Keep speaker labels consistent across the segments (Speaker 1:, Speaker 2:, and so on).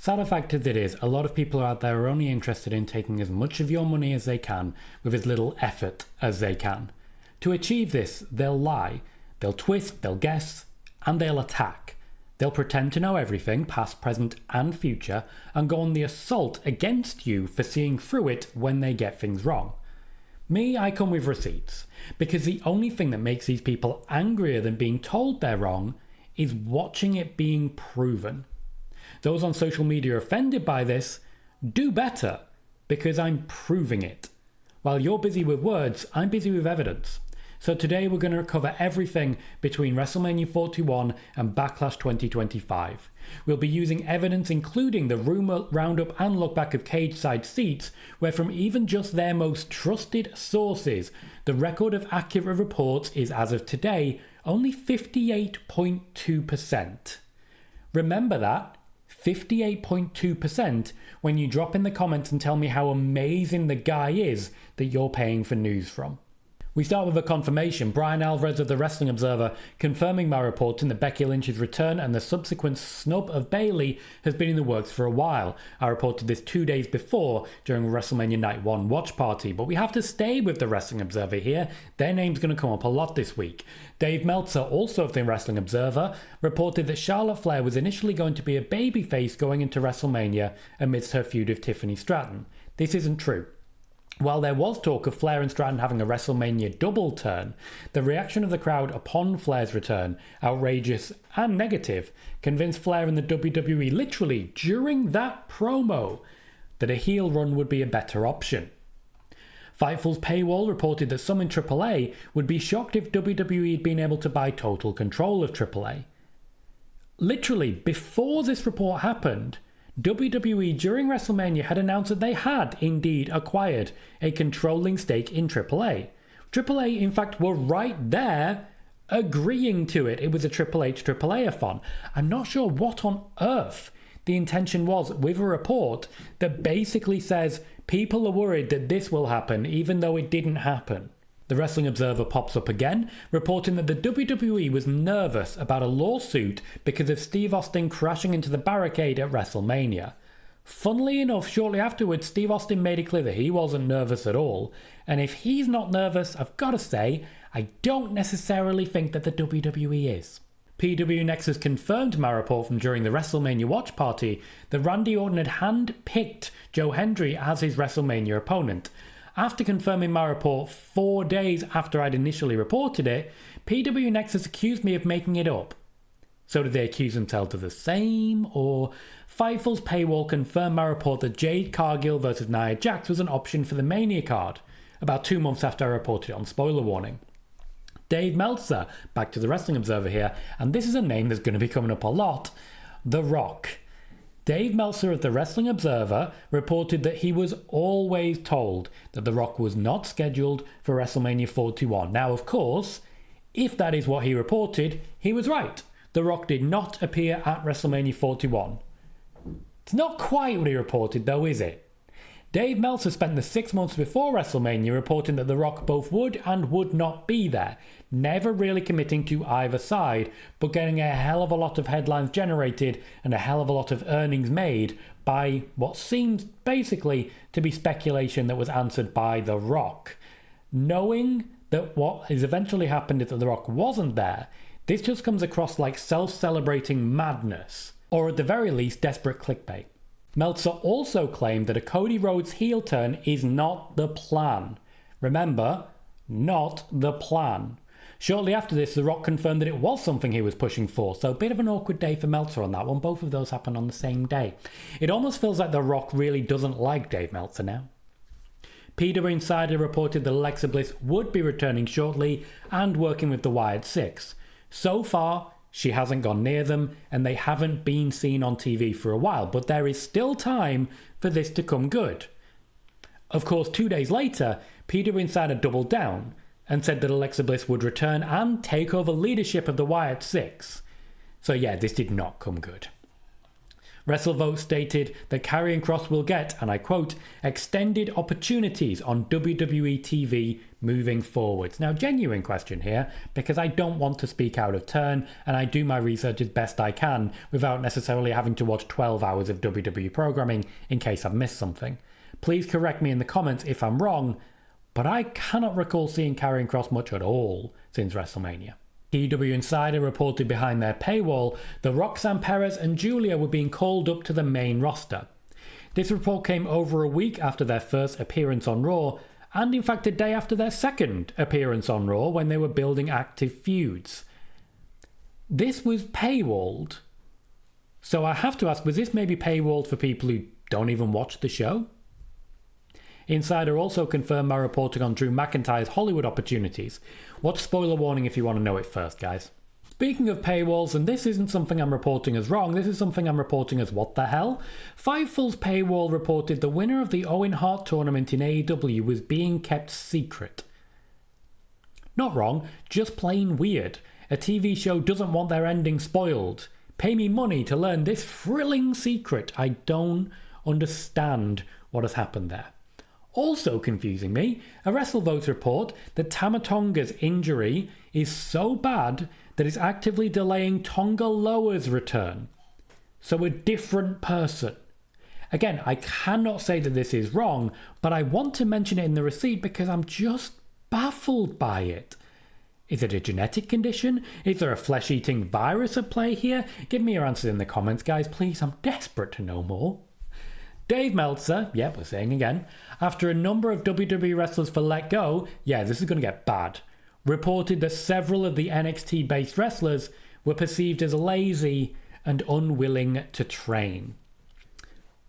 Speaker 1: Sad fact as it is, a lot of people out there are only interested in taking as much of your money as they can with as little effort as they can. To achieve this, they'll lie, they'll twist, they'll guess, and they'll attack. They'll pretend to know everything, past, present, and future, and go on the assault against you for seeing through it when they get things wrong. Me, I come with receipts, because the only thing that makes these people angrier than being told they're wrong is watching it being proven. Those on social media offended by this, do better, because I'm proving it. While you're busy with words, I'm busy with evidence. So today we're going to cover everything between WrestleMania 41 and Backlash 2025. We'll be using evidence including the rumour roundup and look back of cage side seats, where from even just their most trusted sources, the record of accurate reports is, as of today, only 58.2%. Remember that? 58.2% when you drop in the comments and tell me how amazing the guy is that you're paying for news from. We start with a confirmation. Brian Alvarez of the Wrestling Observer confirming my reporting that Becky Lynch's return and the subsequent snub of Bayley has been in the works for a while. I reported this 2 days before during WrestleMania Night 1 watch party, but we have to stay with the Wrestling Observer here. Their name's going to come up a lot this week. Dave Meltzer, also of the Wrestling Observer, reported that Charlotte Flair was initially going to be a babyface going into WrestleMania amidst her feud with Tiffany Stratton. This isn't true. While there was talk of Flair and Stratton having a WrestleMania double turn, the reaction of the crowd upon Flair's return, outrageous and negative, convinced Flair and the WWE literally during that promo that a heel run would be a better option. Fightful's Paywall reported that some in AAA would be shocked if WWE had been able to buy total control of AAA. Literally, before this report happened, WWE during WrestleMania had announced that they had indeed acquired a controlling stake in AAA. AAA, in fact, were right there agreeing to it. It was a Triple H AAA-a-thon. I'm not sure what on earth the intention was with a report that basically says people are worried that this will happen even though it didn't happen. The Wrestling Observer pops up again, reporting that the WWE was nervous about a lawsuit because of Steve Austin crashing into the barricade at WrestleMania. Funnily enough, shortly afterwards, Steve Austin made it clear that he wasn't nervous at all. And if he's not nervous, I've got to say, I don't necessarily think that the WWE is. PW Nexus confirmed my report from during the WrestleMania watch party that Randy Orton had hand-picked Joe Hendry as his WrestleMania opponent. After confirming my report 4 days after I'd initially reported it, PW Nexus accused me of making it up. So did they accuse themselves of the same? Or Fightful's Paywall confirmed my report that Jade Cargill vs Nia Jax was an option for the Mania card, about 2 months after I reported it on Spoiler Warning. Dave Meltzer, back to the Wrestling Observer here, and this is a name that's going to be coming up a lot, The Rock. Dave Meltzer of the Wrestling Observer reported that he was always told that The Rock was not scheduled for WrestleMania 41. Now, of course, if that is what he reported, he was right. The Rock did not appear at WrestleMania 41. It's not quite what he reported, though, is it? Dave Meltzer spent the 6 months before WrestleMania reporting that The Rock both would and would not be there, never really committing to either side, but getting a hell of a lot of headlines generated and a hell of a lot of earnings made by what seems basically to be speculation that was answered by The Rock. Knowing that what has eventually happened is that The Rock wasn't there, this just comes across like self-celebrating madness, or at the very least desperate clickbait. Meltzer also claimed that a Cody Rhodes heel turn is not the plan. Remember, not the plan. Shortly after this, The Rock confirmed that it was something he was pushing for, so a bit of an awkward day for Meltzer on that one. Both of those happened on the same day. It almost feels like The Rock really doesn't like Dave Meltzer now. PW Insider reported that Alexa Bliss would be returning shortly and working with the Wyatt Six. So far, she hasn't gone near them, and they haven't been seen on TV for a while, but there is still time for this to come good. Of course, 2 days later, PW Insider doubled down and said that Alexa Bliss would return and take over leadership of the Wyatt Six. So yeah, this did not come good. WrestleVote stated that Karrion Kross will get, and I quote, extended opportunities on WWE TV moving forwards. Now, genuine question here, because I don't want to speak out of turn, and I do my research as best I can without necessarily having to watch 12 hours of WWE programming in case I've missed something. Please correct me in the comments if I'm wrong, but I cannot recall seeing Karrion Kross much at all since WrestleMania. PW Insider reported behind their paywall that Roxan, Perez and Julia were being called up to the main roster. This report came over a week after their first appearance on Raw, and in fact a day after their second appearance on Raw when they were building active feuds. This was paywalled. So I have to ask, was this maybe paywalled for people who don't even watch the show? Insider also confirmed my reporting on Drew McIntyre's Hollywood opportunities. Watch spoiler warning if you want to know it first, guys. Speaking of paywalls, and this isn't something I'm reporting as wrong, this is something I'm reporting as what the hell? Fightful's paywall reported the winner of the Owen Hart tournament in AEW was being kept secret. Not wrong, just plain weird. A TV show doesn't want their ending spoiled. Pay me money to learn this thrilling secret. I don't understand what has happened there. Also confusing me, a WrestleVote report that Tama Tonga's injury is so bad that it's actively delaying Tonga Loa's return. So a different person. Again, I cannot say that this is wrong, but I want to mention it in the receipt because I'm just baffled by it. Is it a genetic condition? Is there a flesh-eating virus at play here? Give me your answers in the comments, guys, please. I'm desperate to know more. Dave Meltzer, yep, we're saying again, after a number of WWE wrestlers for Let Go, yeah, this is going to get bad, reported that several of the NXT-based wrestlers were perceived as lazy and unwilling to train.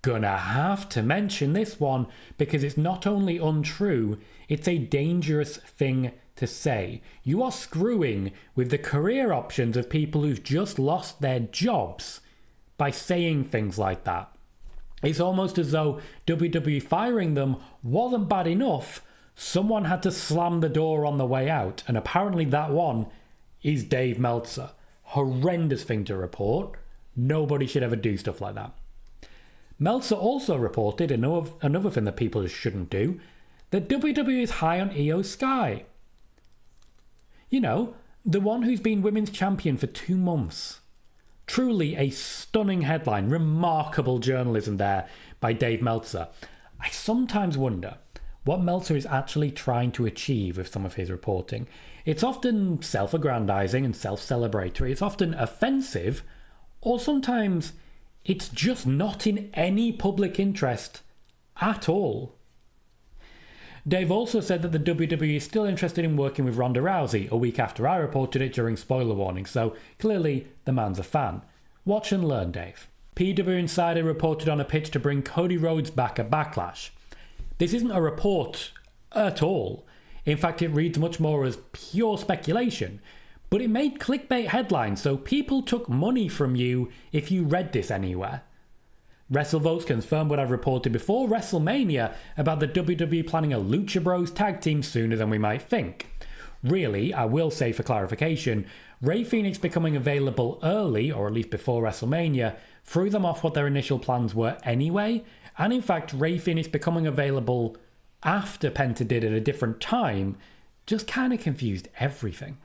Speaker 1: Gonna have to mention this one because it's not only untrue, it's a dangerous thing to say. You are screwing with the career options of people who've just lost their jobs by saying things like that. It's almost as though WWE firing them wasn't bad enough. Someone had to slam the door on the way out, and apparently that one is Dave Meltzer. Horrendous thing to report. Nobody should ever do stuff like that. Meltzer also reported, another thing that people just shouldn't do, that WWE is high on Eio Sky. You know, the one who's been women's champion for 2 months. Truly a stunning headline, remarkable journalism there by Dave Meltzer. I sometimes wonder what Meltzer is actually trying to achieve with some of his reporting. It's often self-aggrandizing and self-celebratory. It's often offensive, or sometimes it's just not in any public interest at all. Dave also said that the WWE is still interested in working with Ronda Rousey a week after I reported it during spoiler warning, so clearly the man's a fan. Watch and learn, Dave. PW Insider reported on a pitch to bring Cody Rhodes back at Backlash. This isn't a report at all. In fact, it reads much more as pure speculation, but it made clickbait headlines, so people took money from you if you read this anywhere. WrestleVotes confirmed what I've reported before WrestleMania about the WWE planning a Lucha Bros tag team sooner than we might think. Really, I will say for clarification, Rey Fenix becoming available early, or at least before WrestleMania, threw them off what their initial plans were anyway, and in fact Rey Fenix becoming available after Penta did at a different time just kind of confused everything.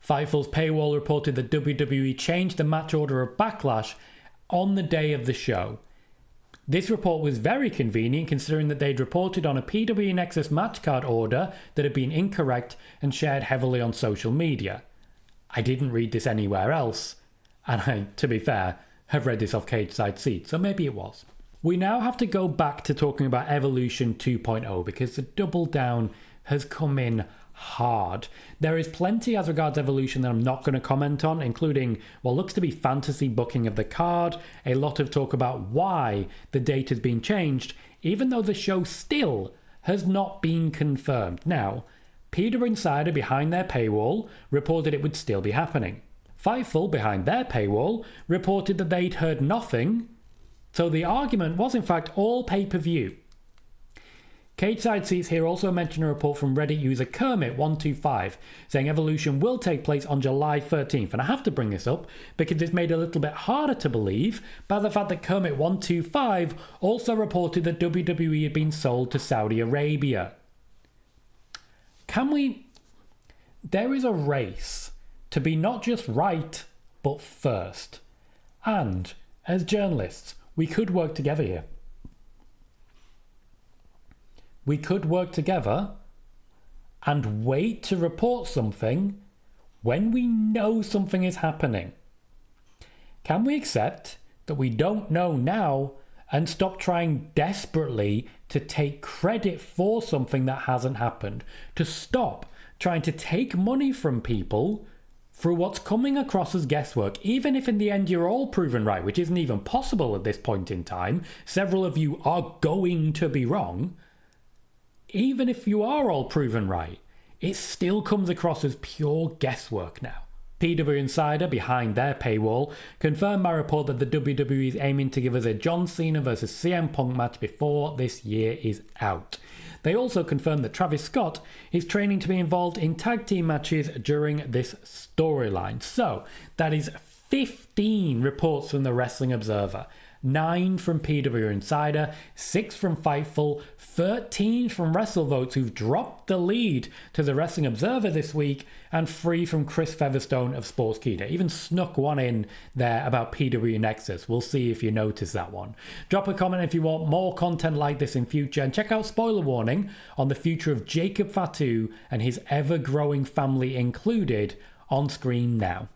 Speaker 1: Fightful's paywall reported that WWE changed the match order of Backlash on the day of the show. This report was very convenient considering that they'd reported on a PW Nexus match card order that had been incorrect and shared heavily on social media. I didn't read this anywhere else, and I, to be fair, have read this off Cage Side Seats, so maybe it was. We now have to go back to talking about Evolution 2.0 because the double down has come in hard. There is plenty as regards Evolution that I'm not going to comment on, including what looks to be fantasy booking of the card, a lot of talk about why the date has been changed, even though the show still has not been confirmed. Now, Peter Insider behind their paywall reported it would still be happening. Fightful behind their paywall reported that they'd heard nothing, so the argument was in fact all pay-per-view. Cage Side Seats here also mention a report from Reddit user Kermit125 saying Evolution will take place on July 13th. And I have to bring this up because it's made a little bit harder to believe by the fact that Kermit125 also reported that WWE had been sold to Saudi Arabia. There is a race to be not just right, but first. And as journalists, we could work together here. We could work together and wait to report something when we know something is happening. Can we accept that we don't know now and stop trying desperately to take credit for something that hasn't happened? To stop trying to take money from people through what's coming across as guesswork, even if in the end you're all proven right, which isn't even possible at this point in time. Several of you are going to be wrong. Even if you are all proven right, it still comes across as pure guesswork now. PW Insider, behind their paywall, confirmed my report that the WWE is aiming to give us a John Cena vs CM Punk match before this year is out. They also confirmed that Travis Scott is training to be involved in tag team matches during this storyline. So, that is 15 reports from the Wrestling Observer. 9 from PW Insider, 6 from Fightful, 13 from WrestleVotes, who've dropped the lead to the Wrestling Observer this week, and 3 from Chris Featherstone of Sportskeeda. Even snuck one in there about PW Nexus. We'll see if you notice that one. Drop a comment if you want more content like this in future, and check out Spoiler Warning on the future of Jacob Fatu and his ever-growing family included on screen now.